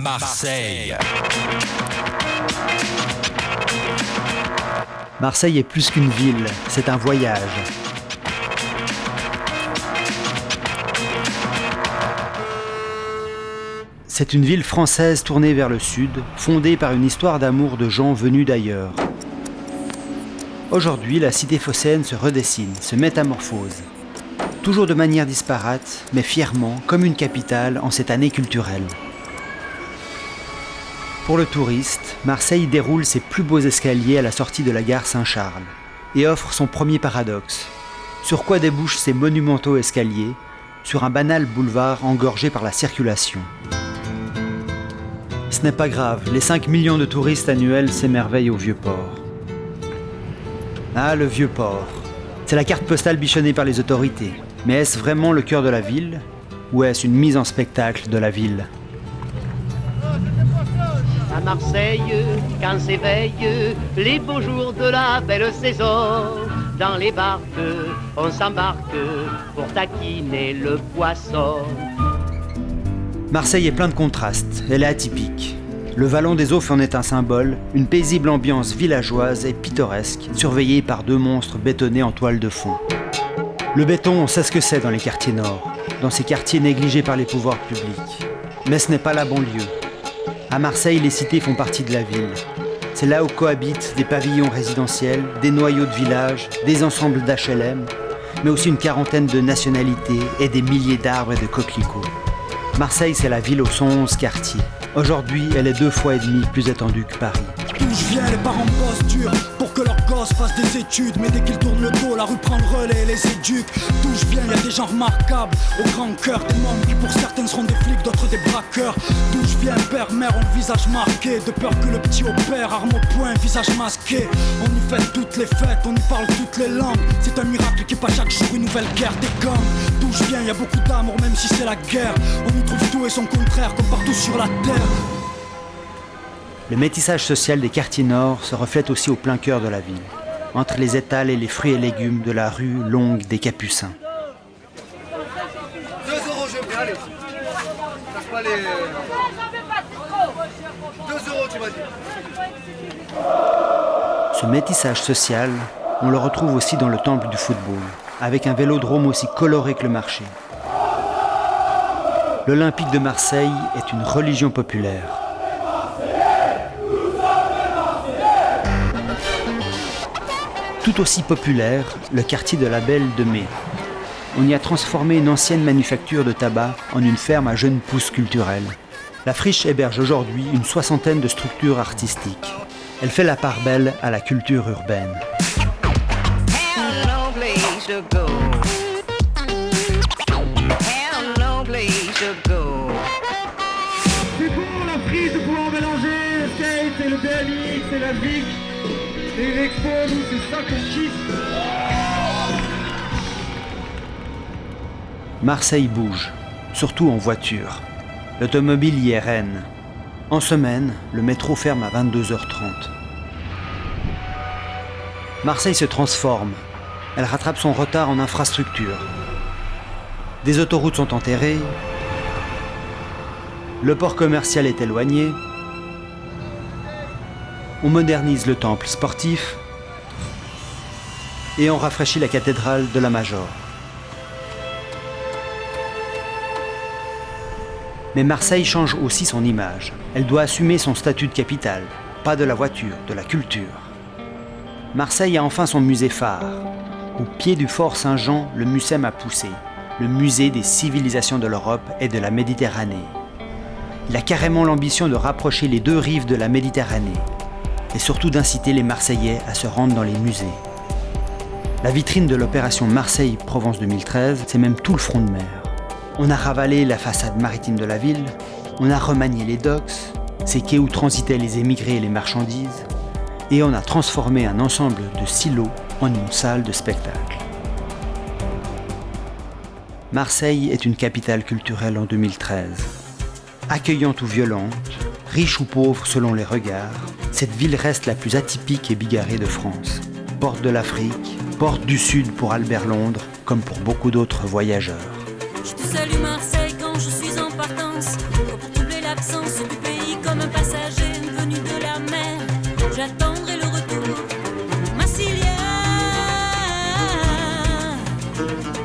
Marseille. Marseille est plus qu'une ville, c'est un voyage. C'est une ville française tournée vers le sud, fondée par une histoire d'amour de gens venus d'ailleurs. Aujourd'hui, la cité phocéenne se redessine, se métamorphose. Toujours de manière disparate, mais fièrement, comme une capitale en cette année culturelle. Pour le touriste, Marseille déroule ses plus beaux escaliers à la sortie de la gare Saint-Charles et offre son premier paradoxe. Sur quoi débouchent ces monumentaux escaliers? Sur un banal boulevard engorgé par la circulation. Ce n'est pas grave, les 5 millions de touristes annuels s'émerveillent au Vieux-Port. Ah, le Vieux-Port. C'est la carte postale bichonnée par les autorités. Mais est-ce vraiment le cœur de la ville? Ou est-ce une mise en spectacle de la ville? À Marseille, quand s'éveillent les beaux jours de la belle saison, dans les barques, on s'embarque pour taquiner le poisson. Marseille est plein de contrastes, elle est atypique. Le Vallon des Eaux en est un symbole, une paisible ambiance villageoise et pittoresque, surveillée par deux monstres bétonnés en toile de fond. Le béton, on sait ce que c'est dans les quartiers nord, dans ces quartiers négligés par les pouvoirs publics. Mais ce n'est pas la banlieue. À Marseille, les cités font partie de la ville. C'est là où cohabitent des pavillons résidentiels, des noyaux de villages, des ensembles d'HLM, mais aussi une quarantaine de nationalités et des milliers d'arbres et de coquelicots. Marseille, c'est la ville aux 111 quartiers. Aujourd'hui, elle est 2,5 fois plus étendue que Paris. D'où je viens, les parents bossent dur pour que leurs gosses fassent des études. Mais dès qu'ils tournent le dos, la rue prend le relais et les éduque. D'où je viens, y a des gens remarquables au grand cœur, des mômes qui pour certaines seront des flics, d'autres des braqueurs. D'où je viens, père, mère, ont le visage marqué, de peur que le petit opère, arme au poing, visage masqué. On y fête toutes les fêtes, on y parle toutes les langues. C'est un miracle qui pas chaque jour une nouvelle guerre des gangs. D'où je viens, y a beaucoup d'amour même si c'est la guerre. On y trouve tout et son contraire comme partout sur la terre. Le métissage social des quartiers nord se reflète aussi au plein cœur de la ville, entre les étals et les fruits et légumes de la rue longue des Capucins. 2 €, je vais aller. Casse pas les... 2 € tu m'as dit. Ce métissage social, on le retrouve aussi dans le temple du football, avec un vélodrome aussi coloré que le marché. L'Olympique de Marseille est une religion populaire. Tout aussi populaire, le quartier de la Belle de Mai. On y a transformé une ancienne manufacture de tabac en une ferme à jeunes pousses culturelles. La friche héberge aujourd'hui une 60aine de structures artistiques. Elle fait la part belle à la culture urbaine. C'est bon la frite de pouvoir mélanger le skate et le BMX et la VIC. Et l'expo, nous, c'est ça qu'on kiffe. Marseille bouge, surtout en voiture. L'automobile y est reine. En semaine, le métro ferme à 22h30. Marseille se transforme. Elle rattrape son retard en infrastructure. Des autoroutes sont enterrées. Le port commercial est éloigné. On modernise le temple sportif et on rafraîchit la cathédrale de la Major. Mais Marseille change aussi son image. Elle doit assumer son statut de capitale, pas de la voiture, de la culture. Marseille a enfin son musée phare. Au pied du fort Saint-Jean, le Mucem a poussé, le musée des civilisations de l'Europe et de la Méditerranée. Il a carrément l'ambition de rapprocher les deux rives de la Méditerranée, et surtout d'inciter les Marseillais à se rendre dans les musées. La vitrine de l'opération Marseille-Provence 2013, c'est même tout le front de mer. On a ravalé la façade maritime de la ville, on a remanié les docks, ces quais où transitaient les émigrés et les marchandises, et on a transformé un ensemble de silos en une salle de spectacle. Marseille est une capitale culturelle en 2013. Accueillante ou violente, riche ou pauvre selon les regards, cette ville reste la plus atypique et bigarrée de France. Porte de l'Afrique, porte du Sud pour Albert Londres, comme pour beaucoup d'autres voyageurs. Je te salue Marseille quand je suis en partance, pour combler l'absence du pays. Marseille.